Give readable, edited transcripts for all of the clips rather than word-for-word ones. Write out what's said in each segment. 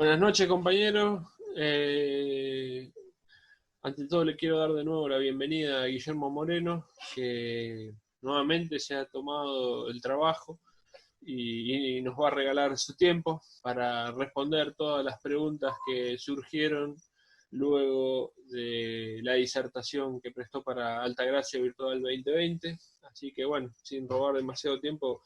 Buenas noches, compañeros. Ante todo, le quiero dar de nuevo la bienvenida a Guillermo Moreno, que nuevamente se ha tomado el trabajo y nos va a regalar su tiempo para responder todas las preguntas que surgieron luego de la disertación que prestó para Altagracia Virtual 2020. Así que bueno, sin robar demasiado tiempo,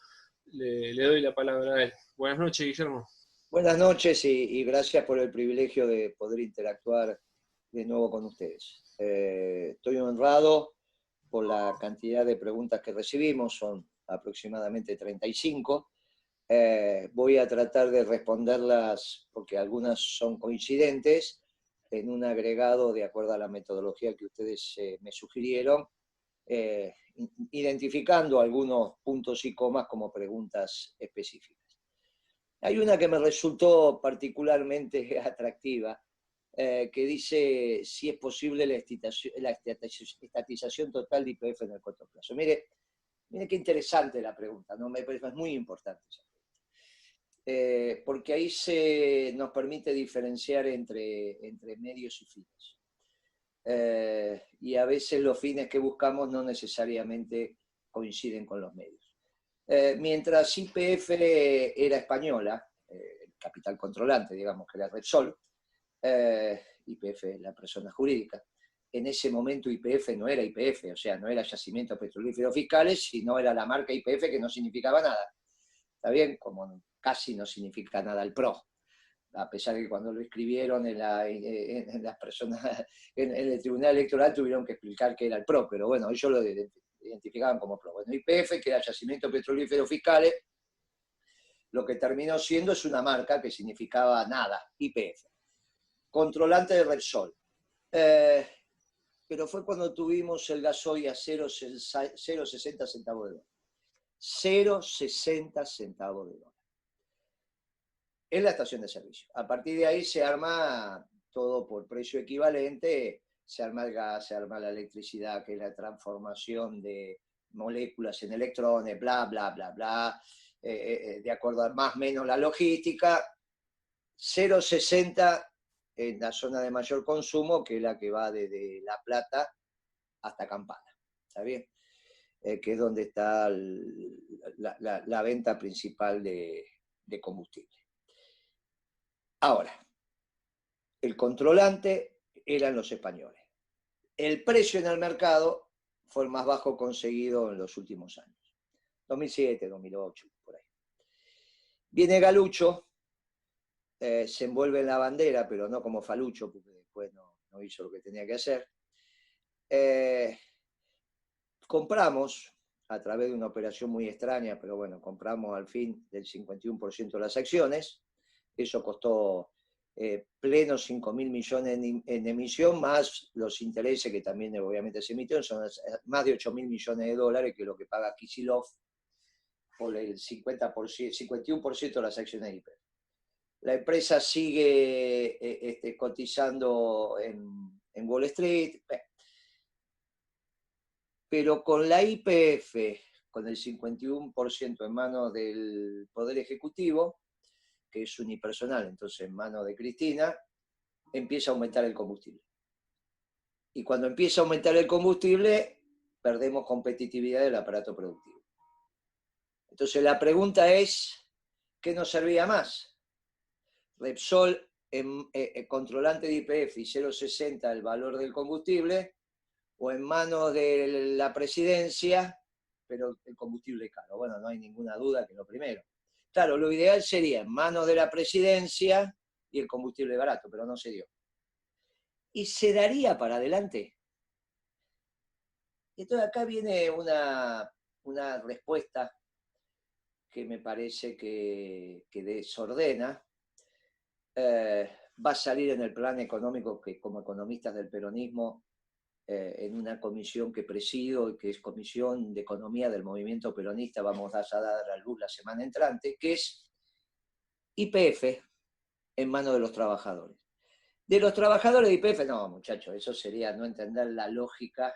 le doy la palabra a él. Buenas noches, Guillermo. Buenas noches y gracias por el privilegio de poder interactuar de nuevo con ustedes. Estoy honrado por la cantidad de preguntas que recibimos, son aproximadamente 35. Voy a tratar de responderlas porque algunas son coincidentes en un agregado de acuerdo a la metodología que ustedes me sugirieron, identificando algunos puntos y comas como preguntas específicas. Hay una que me resultó particularmente atractiva, que dice si es posible la estatización total de YPF en el corto plazo. Mire qué interesante la pregunta, ¿no? Me parece muy importante esa pregunta. Porque ahí nos permite diferenciar entre medios y fines. Y a veces los fines que buscamos no necesariamente coinciden con los medios. Mientras YPF era española, el capital controlante, digamos que era Repsol, YPF es la persona jurídica. En ese momento YPF no era YPF, o sea, no era Yacimientos Petrolíferos Fiscales, sino era la marca YPF, que no significaba nada. ¿Está bien? Como casi no significa nada el PRO. A pesar de que cuando lo escribieron las personas en el Tribunal Electoral tuvieron que explicar qué era el PRO, pero bueno, ellos lo identificaban como PRO. Bueno, YPF, que era Yacimientos Petrolíferos Fiscales, lo que terminó siendo es una marca que significaba nada, YPF. Controlante de Repsol. Pero fue cuando tuvimos el gasoil a 0,60 centavos de dólar. 0,60 centavos de dólar. Es la estación de servicio. A partir de ahí se arma todo por precio equivalente, se arma el gas, se arma la electricidad, que es la transformación de moléculas en electrones, bla, bla, bla, bla, de acuerdo a más o menos la logística. 0,60 en la zona de mayor consumo, que es la que va desde La Plata hasta Campana. ¿Está bien? Que es donde está la venta principal de combustible. Ahora, el controlante eran los españoles. El precio en el mercado fue el más bajo conseguido en los últimos años. 2007, 2008, por ahí. Viene Galucho, se envuelve en la bandera, pero no como Falucho, porque después no hizo lo que tenía que hacer. Compramos, a través de una operación muy extraña, pero bueno, compramos al fin del 51% de las acciones. Eso costó plenos 5.000 millones en emisión, más los intereses que también obviamente se emitieron, son más de 8.000 millones de dólares, que es lo que paga Kicillof por el 51% de las acciones de YPF. La empresa sigue cotizando en Wall Street, pero con la YPF, con el 51% en manos del Poder Ejecutivo, que es unipersonal, entonces en manos de Cristina, empieza a aumentar el combustible. Y cuando empieza a aumentar el combustible, perdemos competitividad del aparato productivo. Entonces la pregunta es, ¿qué nos servía más? Repsol, controlante de YPF y 0,60 el valor del combustible, o en manos de la presidencia, pero el combustible caro. Bueno, no hay ninguna duda que lo primero. Claro, lo ideal sería en manos de la presidencia y el combustible barato, pero no se dio. ¿Y se daría para adelante? Entonces acá viene una respuesta que me parece que desordena. Va a salir en el plan económico que como economistas del peronismo, en una comisión que presido, que es Comisión de Economía del Movimiento Peronista, vamos a dar a luz la semana entrante, que es YPF en manos de los trabajadores. De los trabajadores de YPF, no, muchachos, eso sería no entender la lógica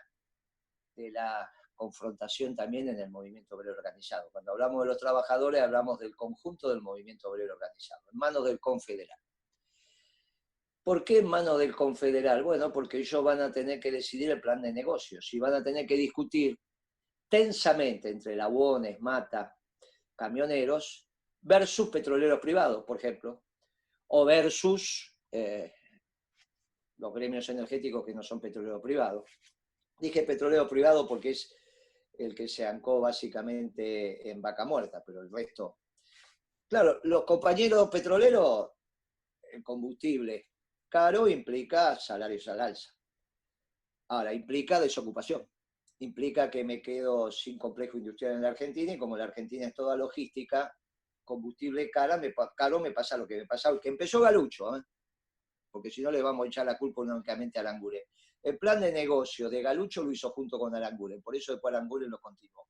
de la confrontación también en el movimiento obrero organizado. Cuando hablamos de los trabajadores, hablamos del conjunto del movimiento obrero organizado, en manos del Confederal. ¿Por qué en manos del confederal? Bueno, porque ellos van a tener que decidir el plan de negocios y van a tener que discutir tensamente entre labones, mata, camioneros, versus petroleros privados, por ejemplo, o versus los gremios energéticos que no son petroleros privados. Dije petrolero privado porque es el que se ancó básicamente en Vaca Muerta, pero el resto... Claro, los compañeros petroleros, el combustible caro implica salarios al alza. Ahora, implica desocupación. Implica que me quedo sin complejo industrial en la Argentina y como la Argentina es toda logística, combustible caro me pasa lo que me pasa, que empezó Galucho, porque si no le vamos a echar la culpa únicamente a Aranguren. El plan de negocio de Galucho lo hizo junto con Aranguren, por eso después Aranguren lo continuó.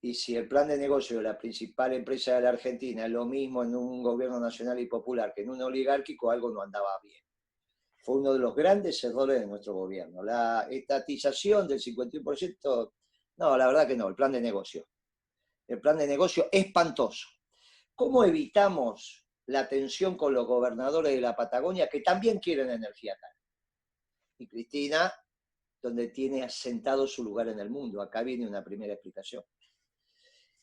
Y si el plan de negocio de la principal empresa de la Argentina es lo mismo en un gobierno nacional y popular que en un oligárquico, algo no andaba bien. Fue uno de los grandes errores de nuestro gobierno. La estatización del 51%, no, la verdad que no, el plan de negocio. El plan de negocio espantoso. ¿Cómo evitamos la tensión con los gobernadores de la Patagonia que también quieren energía cara? Y Cristina, donde tiene asentado su lugar en el mundo. Acá viene una primera explicación.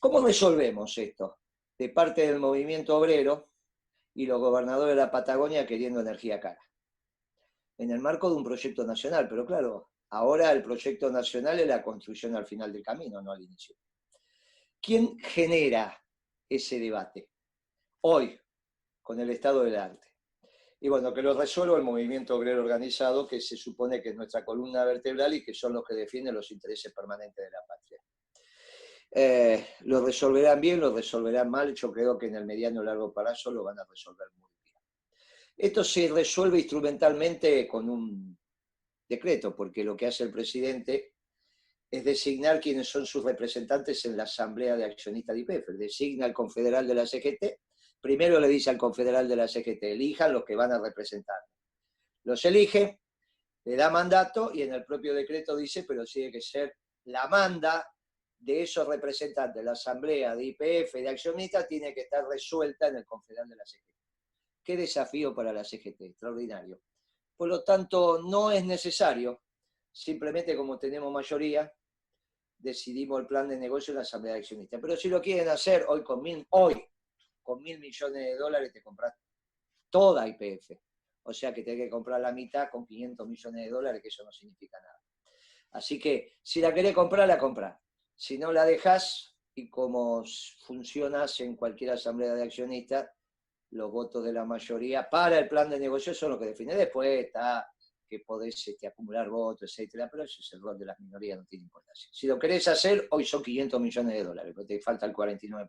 ¿Cómo resolvemos esto? De parte del movimiento obrero y los gobernadores de la Patagonia queriendo energía cara. En el marco de un proyecto nacional, pero claro, ahora el proyecto nacional es la construcción al final del camino, no al inicio. ¿Quién genera ese debate? Hoy, con el estado del arte. Y bueno, que lo resuelva el movimiento obrero organizado, que se supone que es nuestra columna vertebral y que son los que defienden los intereses permanentes de la patria. Lo resolverán bien, lo resolverán mal, yo creo que en el mediano y largo plazo lo van a resolver muy bien. Esto se resuelve instrumentalmente con un decreto, porque lo que hace el presidente es designar quiénes son sus representantes en la Asamblea de Accionistas de YPF. Designa al confederal de la CGT, primero le dice al confederal de la CGT, elijan los que van a representar. Los elige, le da mandato y en el propio decreto dice, pero tiene que ser la manda de esos representantes de la Asamblea de YPF, de accionistas, tiene que estar resuelta en el confederal de la CGT. Qué desafío para la CGT, extraordinario. Por lo tanto, no es necesario, simplemente como tenemos mayoría, decidimos el plan de negocio en la Asamblea de Accionistas. Pero si lo quieren hacer hoy con $1.000 millones de dólares, te compras toda YPF. O sea que tenés que comprar la mitad con 500 millones de dólares, que eso no significa nada. Así que si la querés comprar, la comprás. Si no la dejás, y como funcionas en cualquier asamblea de accionistas, los votos de la mayoría para el plan de negocio son los que definen. Después está que podés acumular votos, etcétera, pero eso es el rol de las minorías, no tiene importancia. Si lo querés hacer, hoy son 500 millones de dólares, porque te falta el 49%.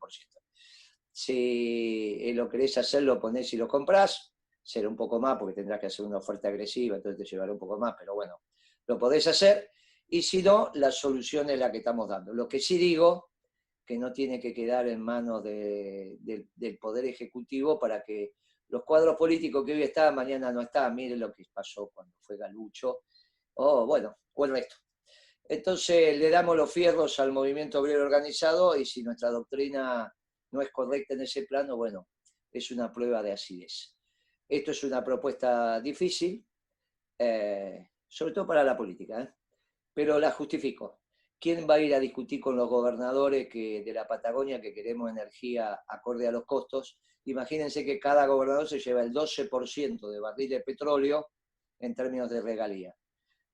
Si lo querés hacer, lo ponés y lo comprás, será un poco más, porque tendrás que hacer una oferta agresiva, entonces te llevará un poco más, pero bueno, lo podés hacer, y si no, la solución es la que estamos dando. Lo que sí digo, que no tiene que quedar en manos del Poder Ejecutivo para que los cuadros políticos que hoy están, mañana no están. Miren lo que pasó cuando fue Galucho, o el resto. Entonces le damos los fierros al movimiento obrero organizado y si nuestra doctrina no es correcta en ese plano, bueno, es una prueba de acidez. Esto es una propuesta difícil, sobre todo para la política, pero la justifico. ¿Quién va a ir a discutir con los gobernadores de la Patagonia que queremos energía acorde a los costos? Imagínense que cada gobernador se lleva el 12% de barril de petróleo en términos de regalía.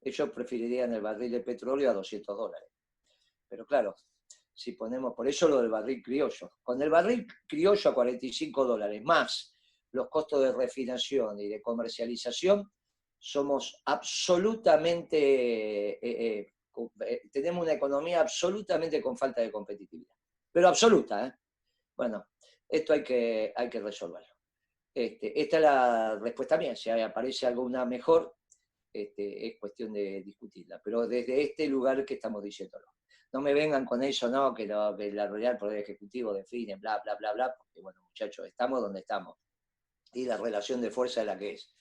Ellos preferirían el barril de petróleo a $200. Pero claro, si ponemos, por eso lo del barril criollo. Con el barril criollo a $45, más los costos de refinación y de comercialización, somos absolutamente... tenemos una economía absolutamente con falta de competitividad. Pero absoluta, ¿eh? Bueno, esto hay que resolverlo. Esta es la respuesta mía. Si aparece alguna mejor, es cuestión de discutirla. Pero desde este lugar que estamos diciéndolo. No me vengan con eso, no, que la Real Poder Ejecutivo define, bla, bla, bla, bla, porque bueno, muchachos, estamos donde estamos. Y la relación de fuerza es la que es.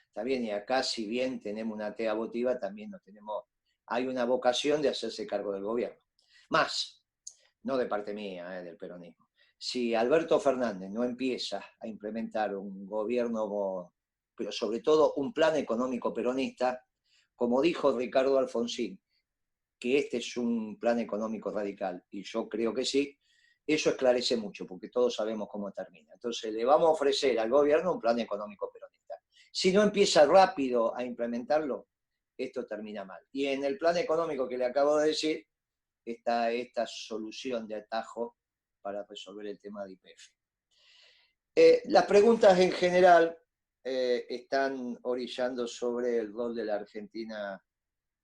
Está bien, y acá, si bien tenemos una tea votiva, también hay una vocación de hacerse cargo del gobierno. Más, no de parte mía, del peronismo. Si Alberto Fernández no empieza a implementar un gobierno pero sobre todo un plan económico peronista, como dijo Ricardo Alfonsín, que este es un plan económico radical, y yo creo que sí, eso esclarece mucho, porque todos sabemos cómo termina. Entonces le vamos a ofrecer al gobierno un plan económico peronista. Si no empieza rápido a implementarlo, esto termina mal. Y en el plan económico que le acabo de decir, está esta solución de atajo para resolver el tema de YPF. Las preguntas en general están orillando sobre el rol de la Argentina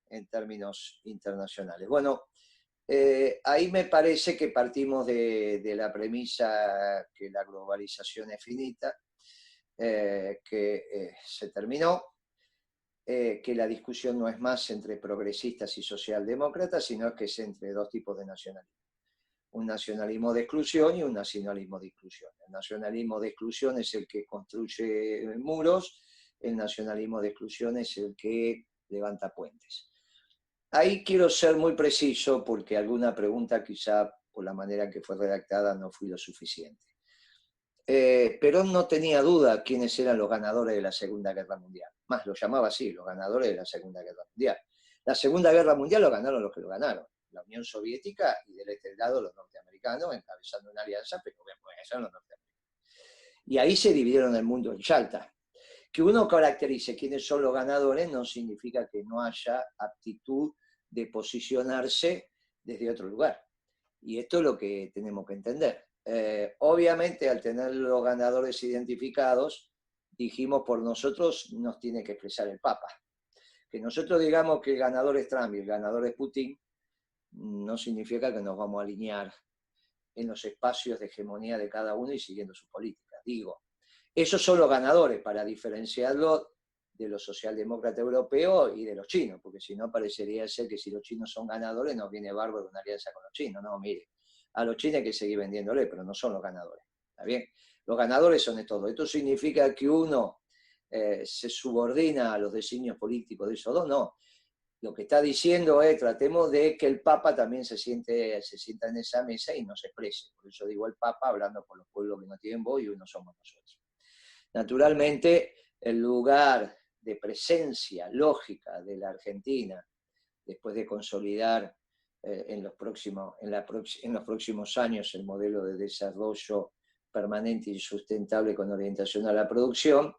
en términos internacionales. Bueno, ahí me parece que partimos de la premisa que la globalización es finita, que se terminó, que la discusión no es más entre progresistas y socialdemócratas, sino que es entre dos tipos de nacionalismo. Un nacionalismo de exclusión y un nacionalismo de inclusión. El nacionalismo de exclusión es el que construye muros, el nacionalismo de exclusión es el que levanta puentes. Ahí quiero ser muy preciso porque alguna pregunta quizá por la manera en que fue redactada no fui lo suficiente. Perón no tenía duda quiénes eran los ganadores de la Segunda Guerra Mundial. Más, lo llamaba así, los ganadores de la Segunda Guerra Mundial. La Segunda Guerra Mundial lo ganaron los que lo ganaron. La Unión Soviética y del este del lado los norteamericanos, encabezando una alianza, pero bueno, son los norteamericanos. Y ahí se dividieron el mundo en Yalta. Que uno caracterice quiénes son los ganadores no significa que no haya aptitud de posicionarse desde otro lugar. Y esto es lo que tenemos que entender. Obviamente, al tener los ganadores identificados, dijimos por nosotros nos tiene que expresar el Papa. Que nosotros digamos que el ganador es Trump y el ganador es Putin, no significa que nos vamos a alinear en los espacios de hegemonía de cada uno y siguiendo sus políticas. Digo, esos son los ganadores para diferenciarlo de los socialdemócratas europeos y de los chinos, porque si no parecería ser que si los chinos son ganadores nos viene bárbaro una alianza con los chinos. No, mire, a los chinos hay que seguir vendiéndole, pero no son los ganadores. ¿Está bien? Los ganadores son estos dos. Esto significa que uno se subordina a los designios políticos de esos dos, no. Lo que está diciendo es, tratemos de que el Papa también se sienta en esa mesa y nos exprese. Por eso digo el Papa hablando por los pueblos que no tienen voz y uno somos nosotros. Naturalmente, el lugar de presencia lógica de la Argentina, después de consolidar en los próximos años el modelo de desarrollo permanente y sustentable con orientación a la producción,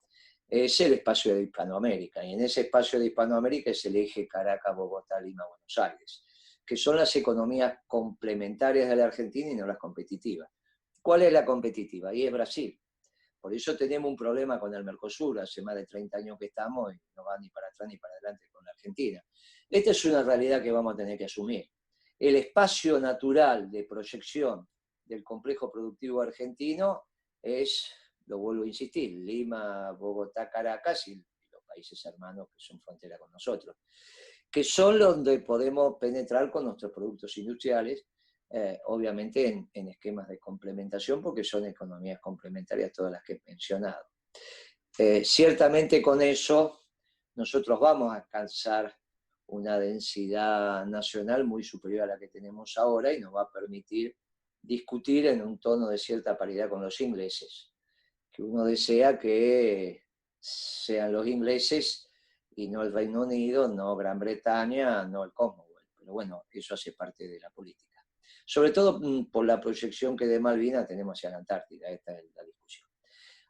es el espacio de Hispanoamérica. Y en ese espacio de Hispanoamérica es el eje Caracas, Bogotá, Lima, Buenos Aires, que son las economías complementarias de la Argentina y no las competitivas. ¿Cuál es la competitiva? Y es Brasil. Por eso tenemos un problema con el Mercosur, hace más de 30 años que estamos y no va ni para atrás ni para adelante con la Argentina. Esta es una realidad que vamos a tener que asumir. El espacio natural de proyección del complejo productivo argentino es, lo vuelvo a insistir, Lima, Bogotá, Caracas y los países hermanos que son frontera con nosotros, que son donde podemos penetrar con nuestros productos industriales, obviamente en esquemas de complementación, porque son economías complementarias todas las que he mencionado. Ciertamente con eso nosotros vamos a alcanzar una densidad nacional muy superior a la que tenemos ahora y nos va a permitir discutir en un tono de cierta paridad con los ingleses, que uno desea que sean los ingleses y no el Reino Unido, no Gran Bretaña, no el Commonwealth. Pero bueno, eso hace parte de la política. Sobre todo por la proyección que de Malvinas tenemos hacia la Antártida, esta es la discusión.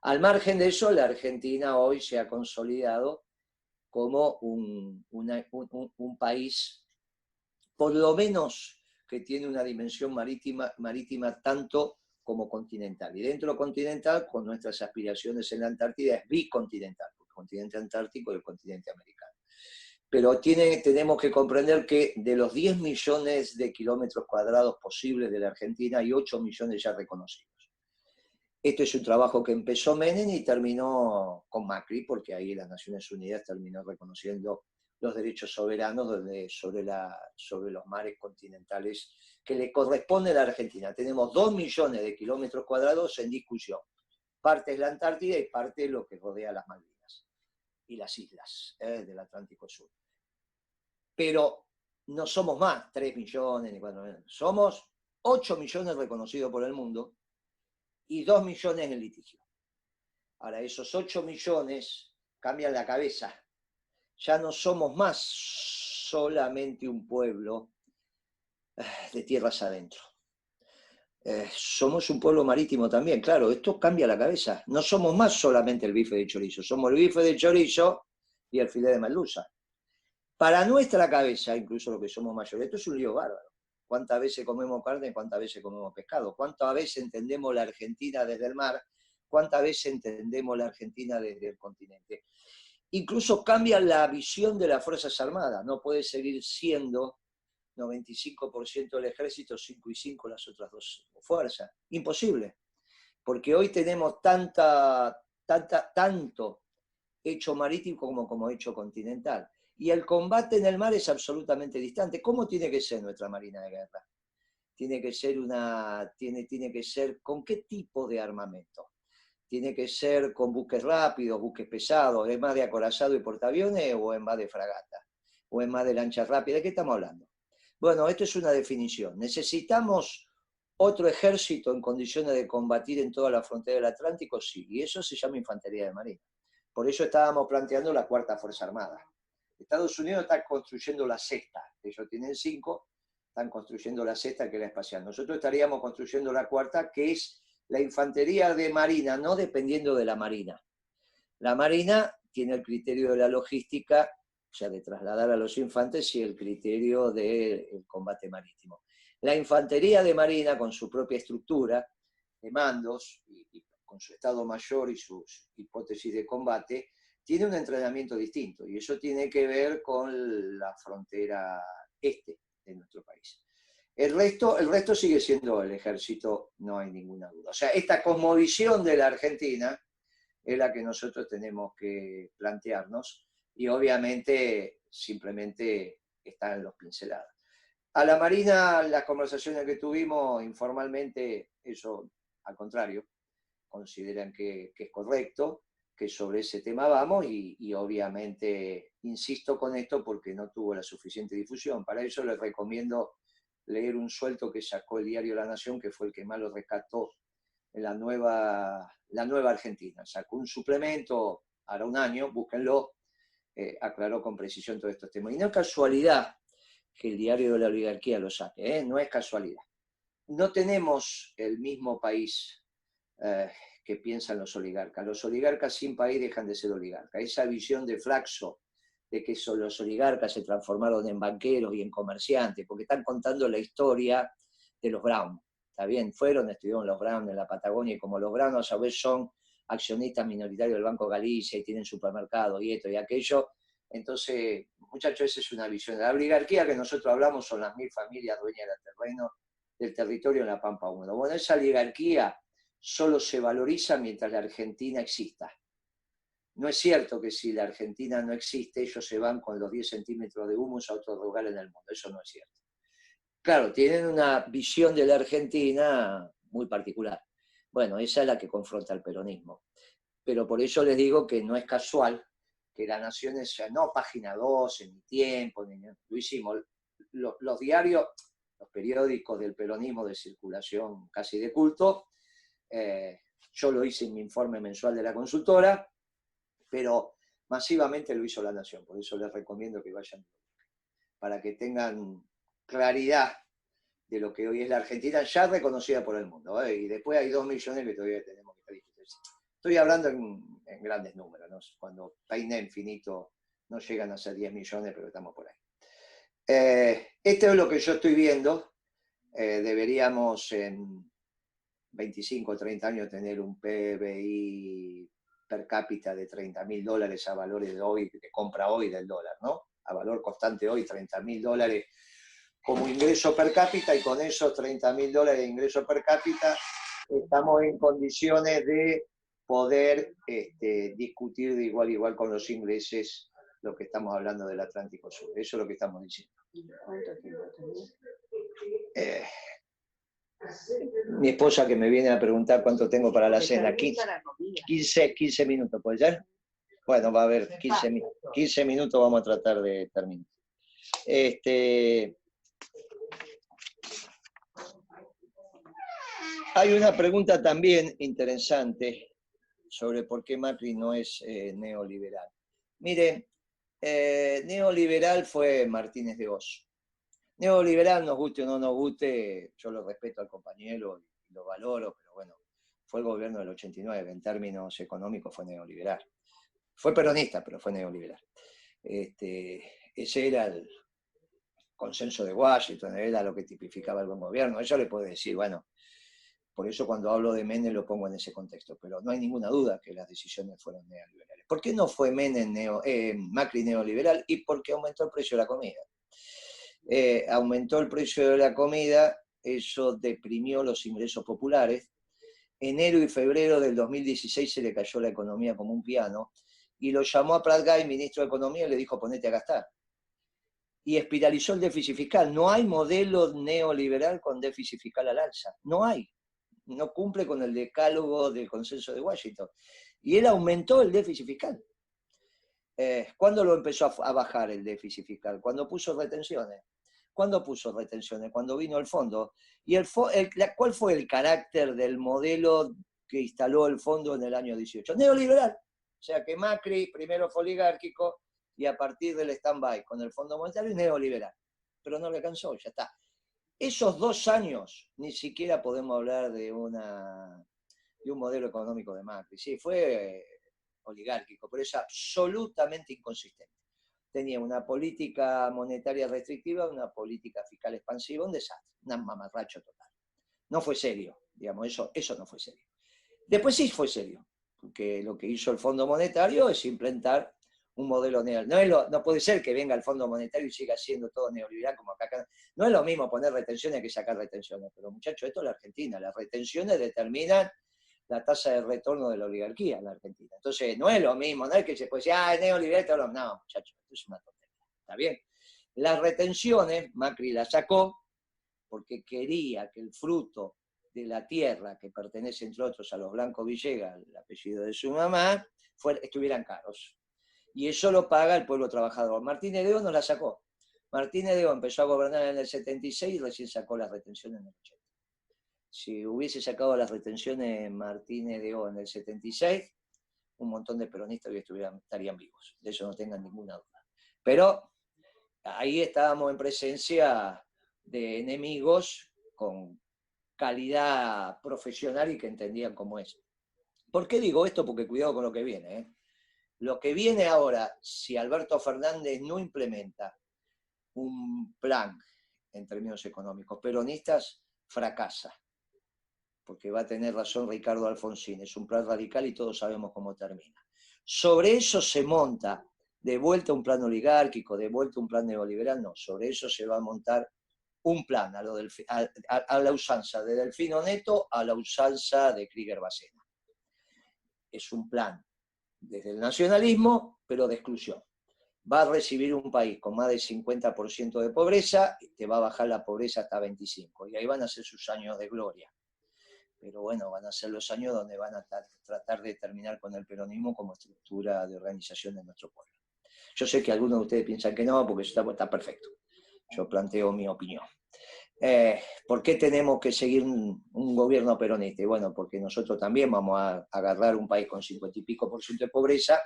Al margen de eso, la Argentina hoy se ha consolidado como un país, por lo menos que tiene una dimensión marítima tanto como continental. Y dentro de lo continental, con nuestras aspiraciones en la Antártida, es bicontinental, el continente antártico y el continente americano. Pero tenemos que comprender que de los 10 millones de kilómetros cuadrados posibles de la Argentina, hay 8 millones ya reconocidos. Este es un trabajo que empezó Menem y terminó con Macri, porque ahí las Naciones Unidas terminó reconociendo los derechos soberanos sobre los mares continentales que le corresponde a la Argentina. Tenemos 2 millones de kilómetros cuadrados en discusión. Parte es la Antártida y parte es lo que rodea las Malvinas y las islas del Atlántico Sur. Pero no somos más 3 millones ni 4 millones. Somos 8 millones reconocidos por el mundo y 2 millones en litigio. Ahora, esos 8 millones cambian la cabeza. Ya no somos más solamente un pueblo de tierras adentro. Somos un pueblo marítimo también, claro, esto cambia la cabeza. No somos más solamente el bife de chorizo, somos el bife de chorizo y el filé de merluza. Para nuestra cabeza, incluso lo que somos mayores, esto es un lío bárbaro. ¿Cuántas veces comemos carne? ¿Cuántas veces comemos pescado? ¿Cuántas veces entendemos la Argentina desde el mar? ¿Cuántas veces entendemos la Argentina desde el continente? Incluso cambia la visión de las Fuerzas Armadas. No puede seguir siendo 95% del ejército, 5 y 5 las otras dos fuerzas. Imposible. Porque hoy tenemos tanto hecho marítimo como hecho continental. Y el combate en el mar es absolutamente distante. ¿Cómo tiene que ser nuestra Marina de Guerra? Tiene que ser ¿con qué tipo de armamento? Tiene que ser con buques rápidos, buques pesados, ¿es más de acorazado y portaaviones o es más de fragata? ¿O es más de lanchas rápidas? ¿De qué estamos hablando? Bueno, esto es una definición. ¿Necesitamos otro ejército en condiciones de combatir en toda la frontera del Atlántico? Sí, y eso se llama infantería de marina. Por eso estábamos planteando la cuarta Fuerza Armada. Estados Unidos está construyendo la sexta, ellos tienen 5, están construyendo la sexta, que es la espacial. Nosotros estaríamos construyendo la cuarta, que es la infantería de marina, no dependiendo de la marina. La marina tiene el criterio de la logística, o sea, de trasladar a los infantes, y el criterio del combate marítimo. La infantería de marina, con su propia estructura de mandos, y con su estado mayor y sus hipótesis de combate, tiene un entrenamiento distinto, y eso tiene que ver con la frontera este de nuestro país. El resto sigue siendo el ejército, no hay ninguna duda. O sea, esta cosmovisión de la Argentina es la que nosotros tenemos que plantearnos, y obviamente simplemente están los pinceladas. A la Marina, las conversaciones que tuvimos informalmente, eso al contrario, consideran que es correcto, que sobre ese tema vamos, y obviamente insisto con esto porque no tuvo la suficiente difusión. Para eso les recomiendo leer un suelto que sacó el diario La Nación, que fue el que más lo rescató en la nueva Argentina. Sacó un suplemento, hará un año, búsquenlo, aclaró con precisión todos estos temas. Y no es casualidad que el diario de la oligarquía lo saque, no es casualidad. No tenemos el mismo país que piensan los oligarcas. Los oligarcas sin país dejan de ser oligarcas. Esa visión de Flaxo, de que los oligarcas se transformaron en banqueros y en comerciantes, porque están contando la historia de los Brown. Está bien, estuvieron los Brown en la Patagonia, y como los Brown a su vez son accionistas minoritarios del Banco Galicia y tienen supermercados y esto y aquello, entonces, muchachos, esa es una visión. La oligarquía que nosotros hablamos son las 1000 familias dueñas del terreno, del territorio en la Pampa Húmeda. Bueno, esa oligarquía solo se valoriza mientras la Argentina exista. No es cierto que si la Argentina no existe, ellos se van con los 10 centímetros de humus a otro lugar en el mundo. Eso no es cierto. Claro, tienen una visión de la Argentina muy particular. Bueno, esa es la que confronta al peronismo. Pero por eso les digo que no es casual que La Nación sea, no Página 2, en Mi Tiempo, lo hicimos. Los diarios, los periódicos del peronismo de circulación casi de culto, yo lo hice en mi informe mensual de la consultora, pero masivamente lo hizo La Nación. Por eso les recomiendo que vayan, para que tengan claridad de lo que hoy es la Argentina, ya reconocida por el mundo, y después hay 2 millones que todavía tenemos que discutir. Estoy hablando en grandes números, ¿no? Cuando peine infinito no llegan a ser 10 millones, pero estamos por ahí. Esto es lo que yo estoy viendo. Deberíamos en 25 o 30 años tener un PBI per cápita de $30.000 a valores de hoy, de compra hoy del dólar, ¿no? A valor constante hoy, $30.000 como ingreso per cápita, y con esos $30.000 de ingreso per cápita estamos en condiciones de poder discutir de igual a igual con los ingleses lo que estamos hablando del Atlántico Sur. Eso es lo que estamos diciendo. ¿Cuánto tiempo tenés? Mi esposa, que me viene a preguntar cuánto tengo para la cena, 15 minutos, ¿puede ser? Bueno, va a haber 15 minutos, vamos a tratar de terminar. Hay una pregunta también interesante sobre por qué Macri no es neoliberal. Miren, neoliberal fue Martínez de Oz. Neoliberal, nos guste o no nos guste, yo lo respeto al compañero y lo valoro, pero bueno, fue el gobierno del 89, en términos económicos fue neoliberal. Fue peronista, pero fue neoliberal. Ese era el consenso de Washington, era lo que tipificaba el buen gobierno. Eso le puede decir, bueno, por eso cuando hablo de Menem lo pongo en ese contexto, pero no hay ninguna duda que las decisiones fueron neoliberales. ¿Por qué no fue Macri neoliberal? Y porque aumentó el precio de la comida. Aumentó el precio de la comida, eso deprimió los ingresos populares. Enero y febrero del 2016 se le cayó la economía como un piano, y lo llamó a Prat Gai, ministro de Economía, y le dijo, ponete a gastar. Y espiralizó el déficit fiscal. No hay modelo neoliberal con déficit fiscal al alza. No hay. No cumple con el decálogo del consenso de Washington. Y él aumentó el déficit fiscal. ¿Cuándo lo empezó a bajar el déficit fiscal? Cuando puso retenciones. ¿Cuándo puso retenciones? Cuando vino el fondo. ¿Y cuál fue el carácter del modelo que instaló el fondo en el año 18? Neoliberal. O sea que Macri primero fue oligárquico y a partir del stand-by con el Fondo Monetario es neoliberal. Pero no le alcanzó, ya está. Esos 2 años ni siquiera podemos hablar de un modelo económico de Macri. Sí, fue oligárquico, pero es absolutamente inconsistente. Tenía una política monetaria restrictiva, una política fiscal expansiva, un desastre, un mamarracho total. No fue serio, digamos, eso no fue serio. Después sí fue serio, porque lo que hizo el Fondo Monetario es implementar un modelo neoliberal. No puede ser que venga el Fondo Monetario y siga siendo todo neoliberal como acá. No es lo mismo poner retenciones que sacar retenciones, pero muchachos, esto es la Argentina. Las retenciones determinan la tasa de retorno de la oligarquía en la Argentina. Entonces, no es lo mismo, no es que se puede decir, es neoliberal, no, muchachos, esto es una tontería. ¿Está bien? Las retenciones, Macri las sacó porque quería que el fruto de la tierra, que pertenece entre otros a los Blanco Villegas, el apellido de su mamá, estuvieran caros. Y eso lo paga el pueblo trabajador. Martínez de Oz no la sacó. Martínez de Oz empezó a gobernar en el 76 y recién sacó las retenciones en el 80. Si hubiese sacado las retenciones Martínez de Oz en el 76, un montón de peronistas hoy estarían vivos. De eso no tengan ninguna duda. Pero ahí estábamos en presencia de enemigos con calidad profesional y que entendían cómo es. ¿Por qué digo esto? Porque cuidado con lo que viene, ¿eh? Lo que viene ahora, si Alberto Fernández no implementa un plan en términos económicos peronistas, fracasa. Porque va a tener razón Ricardo Alfonsín, es un plan radical y todos sabemos cómo termina. Sobre eso se monta de vuelta un plan oligárquico, de vuelta un plan neoliberal, no, sobre eso se va a montar un plan a la usanza de Delfino Neto, a la usanza de Krieger Bacena. Es un plan desde el nacionalismo, pero de exclusión. Va a recibir un país con más del 50% de pobreza, y te va a bajar la pobreza hasta 25%, y ahí van a ser sus años de gloria. Pero bueno, van a ser los años donde van a tratar de terminar con el peronismo como estructura de organización de nuestro pueblo. Yo sé que algunos de ustedes piensan que no, porque eso está perfecto. Yo planteo mi opinión. ¿Por qué tenemos que seguir un gobierno peronista? Y bueno, porque nosotros también vamos a agarrar un país con 50 y pico % de pobreza,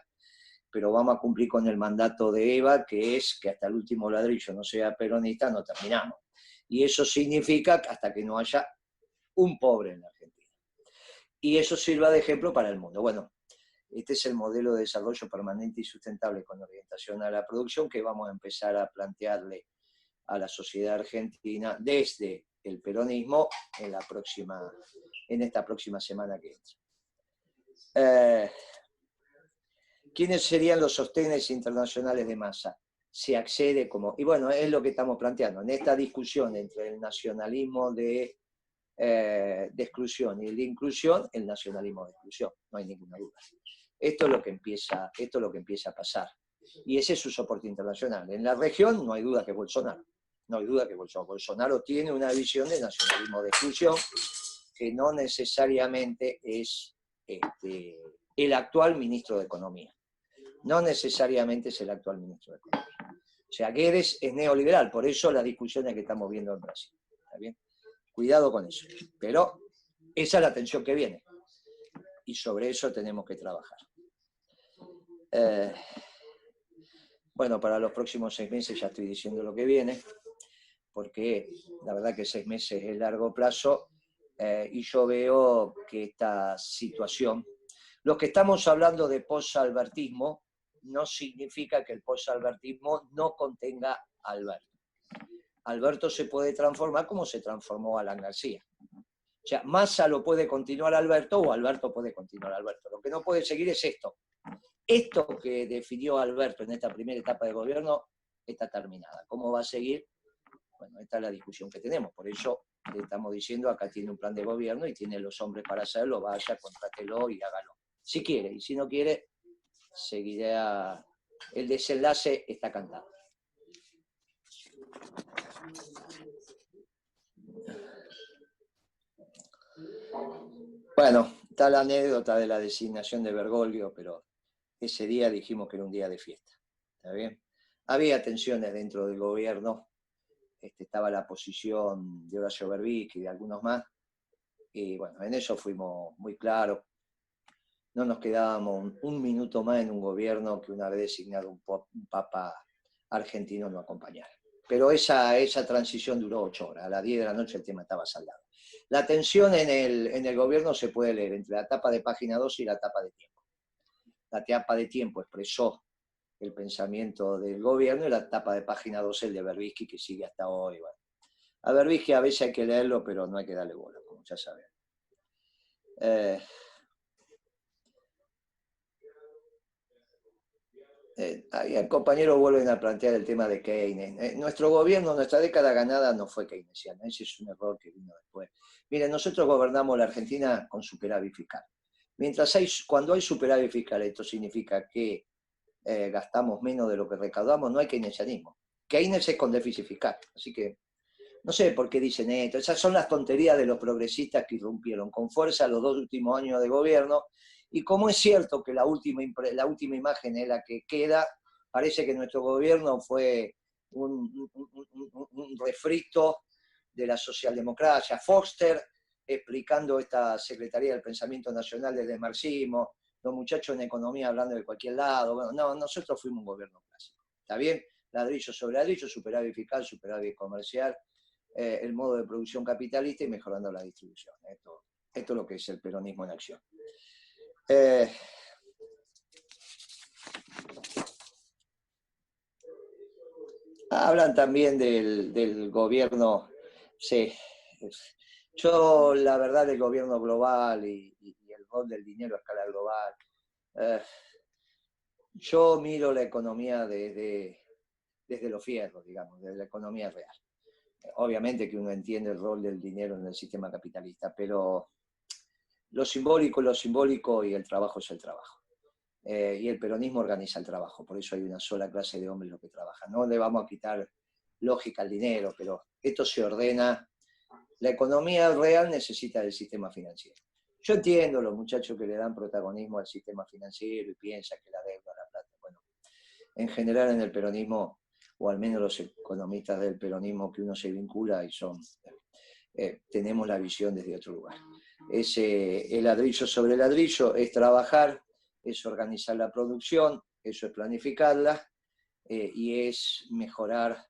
pero vamos a cumplir con el mandato de Eva, que es que hasta el último ladrillo no sea peronista, no terminamos. Y eso significa que hasta que no haya un pobre en la Argentina. Y eso sirva de ejemplo para el mundo. Bueno, este es el modelo de desarrollo permanente y sustentable con orientación a la producción que vamos a empezar a plantearle a la sociedad argentina desde el peronismo en esta próxima semana que entra. ¿Quiénes serían los sostenes internacionales de masa? Se accede como... Y bueno, es lo que estamos planteando. En esta discusión entre el nacionalismo de exclusión y el de inclusión, el nacionalismo de exclusión, no hay ninguna duda. Esto es lo que empieza a pasar. Y ese es su soporte internacional. En la región no hay duda que Bolsonaro. No hay duda que Bolsonaro tiene una visión de nacionalismo de exclusión que no necesariamente es el actual ministro de Economía. No necesariamente es el actual ministro de Economía. O sea, Guedes es neoliberal, por eso las discusiones que estamos viendo en Brasil. ¿Está bien? Cuidado con eso. Pero esa es la tensión que viene. y sobre eso tenemos que trabajar. Bueno, para los próximos 6 meses ya estoy diciendo lo que viene, porque la verdad que 6 meses es largo plazo, y yo veo que esta situación, los que estamos hablando de posalbertismo, no significa que el posalbertismo no contenga a Alberto. Alberto se puede transformar como se transformó Alan García. O sea, Massa lo puede continuar Alberto o Alberto puede continuar Alberto. Lo que no puede seguir es esto. Esto que definió Alberto en esta primera etapa de gobierno está terminada. ¿Cómo va a seguir? Bueno, esta es la discusión que tenemos. Por eso le estamos diciendo, acá tiene un plan de gobierno y tiene los hombres para hacerlo, vaya, contrátelo y hágalo. Si quiere, y si no quiere, seguirá. El desenlace está cantado. Bueno, está la anécdota de la designación de Bergoglio, pero ese día dijimos que era un día de fiesta. ¿Está bien? Había tensiones dentro del gobierno, estaba la posición de Horacio Berbisky y de algunos más, y bueno, en eso fuimos muy claros. No nos quedábamos un minuto más en un gobierno que una vez designado un papa argentino no acompañara. Pero esa transición duró 8 horas, a las 10 de la noche el tema estaba saldado. La tensión en el gobierno se puede leer entre la tapa de Página 2 y la tapa de Tiempo. La tapa de Tiempo expresó el pensamiento del gobierno y la tapa de Página 2 el de Berbisky, que sigue hasta hoy. Bueno, a Berbisky a veces hay que leerlo, pero no hay que darle bola, como ya saben. Ahí el compañero vuelven a plantear el tema de Keynes. Nuestro gobierno, nuestra década ganada no fue keynesiana, ese es un error que vino después. Miren, nosotros gobernamos la Argentina con superávit fiscal. Cuando hay superávit fiscal, esto significa que gastamos menos de lo que recaudamos, no hay keynesianismo. Keynes es con déficit fiscal, así que no sé por qué dicen esto. Esas son las tonterías de los progresistas que irrumpieron con fuerza los 2 últimos años de gobierno. Y como es cierto que la última imagen es la que queda, parece que nuestro gobierno fue un refrito de la socialdemocracia. Foster explicando esta Secretaría del Pensamiento Nacional desde el marxismo, los muchachos en economía hablando de cualquier lado. Bueno, no, nosotros fuimos un gobierno clásico. ¿Está bien? Ladrillo sobre ladrillo, superávit fiscal, superávit comercial, el modo de producción capitalista y mejorando la distribución. Esto es lo que es el peronismo en acción. Hablan también del gobierno, sí. Yo, la verdad, del gobierno global y el rol del dinero a escala global, yo miro la economía desde los fierros, digamos, desde la economía real. Obviamente que uno entiende el rol del dinero en el sistema capitalista, pero lo simbólico y el trabajo es el trabajo. Y el peronismo organiza el trabajo, por eso hay una sola clase de hombres los que trabajan. No le vamos a quitar lógica al dinero, pero esto se ordena. La economía real necesita del sistema financiero. Yo entiendo los muchachos que le dan protagonismo al sistema financiero y piensan que la deuda, la plata. Bueno, en general en el peronismo, o al menos los economistas del peronismo que uno se vincula y tenemos la visión desde otro lugar. El ladrillo sobre ladrillo es trabajar, es organizar la producción, eso es planificarla, y es mejorar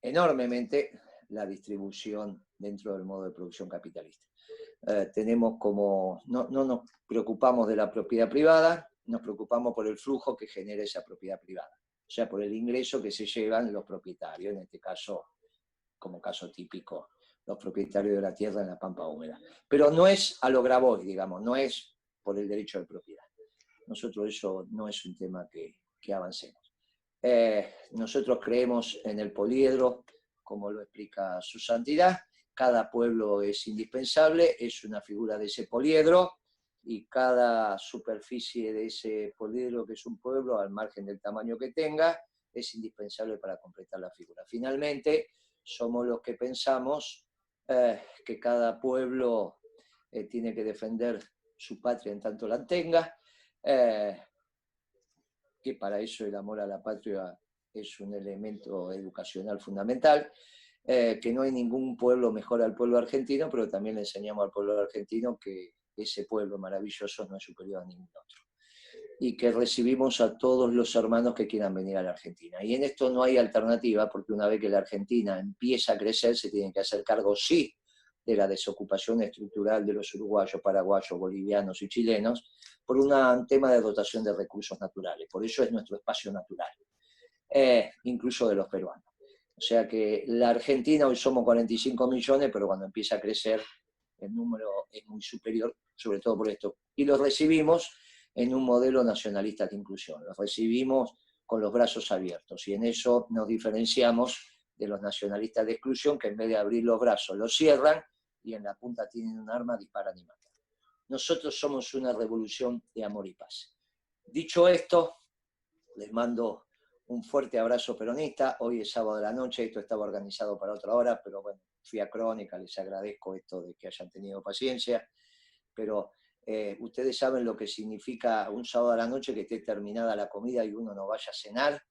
enormemente la distribución dentro del modo de producción capitalista. No nos preocupamos de la propiedad privada, nos preocupamos por el flujo que genera esa propiedad privada, o sea, por el ingreso que se llevan los propietarios, en este caso, como caso típico, los propietarios de la tierra en la pampa húmeda. Pero no es a lo Grabois, digamos, no es por el derecho de propiedad. Nosotros eso no es un tema que avancemos. Nosotros creemos en el poliedro, como lo explica su santidad. Cada pueblo es indispensable, es una figura de ese poliedro, y cada superficie de ese poliedro, que es un pueblo, al margen del tamaño que tenga, es indispensable para completar la figura. Finalmente, somos los que pensamos que cada pueblo tiene que defender su patria en tanto la tenga, que para eso el amor a la patria es un elemento educacional fundamental, que no hay ningún pueblo mejor al pueblo argentino, pero también le enseñamos al pueblo argentino que ese pueblo maravilloso no es superior a ningún otro. Y que recibimos a todos los hermanos que quieran venir a la Argentina. Y en esto no hay alternativa, porque una vez que la Argentina empieza a crecer, se tienen que hacer cargo, sí, de la desocupación estructural de los uruguayos, paraguayos, bolivianos y chilenos, por un tema de dotación de recursos naturales. Por eso es nuestro espacio natural, incluso de los peruanos. O sea que la Argentina, hoy somos 45 millones, pero cuando empieza a crecer el número es muy superior, sobre todo por esto. Y los recibimos en un modelo nacionalista de inclusión. Los recibimos con los brazos abiertos, y en eso nos diferenciamos de los nacionalistas de exclusión, que en vez de abrir los brazos los cierran y en la punta tienen un arma, disparan y matan. Nosotros somos una revolución de amor y paz. Dicho esto, les mando un fuerte abrazo peronista. Hoy es sábado de la noche, esto estaba organizado para otra hora, pero bueno, fui a Crónica, les agradezco esto de que hayan tenido paciencia, pero ustedes saben lo que significa un sábado a la noche, que esté terminada la comida y uno no vaya a cenar,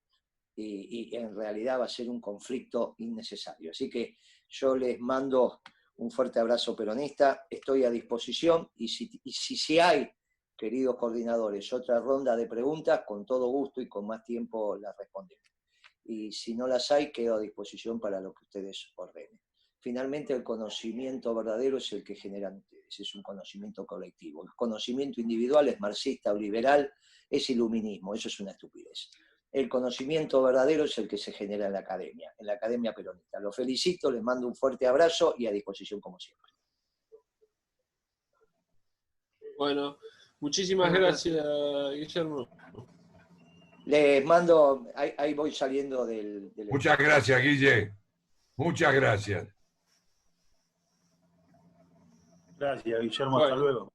y en realidad va a ser un conflicto innecesario. Así que yo les mando un fuerte abrazo peronista, estoy a disposición, y si hay, queridos coordinadores, otra ronda de preguntas, con todo gusto y con más tiempo las respondemos. Y si no las hay, quedo a disposición para lo que ustedes ordenen. Finalmente, el conocimiento verdadero es el que generan ustedes, es un conocimiento colectivo. El conocimiento individual es marxista o liberal, es iluminismo, eso es una estupidez. El conocimiento verdadero es el que se genera en la academia peronista. Los felicito, les mando un fuerte abrazo y a disposición como siempre. Bueno, muchísimas gracias, Guillermo. Les mando, ahí voy saliendo del... Muchas gracias, Guille. Muchas gracias. Gracias, Guillermo. Hasta luego.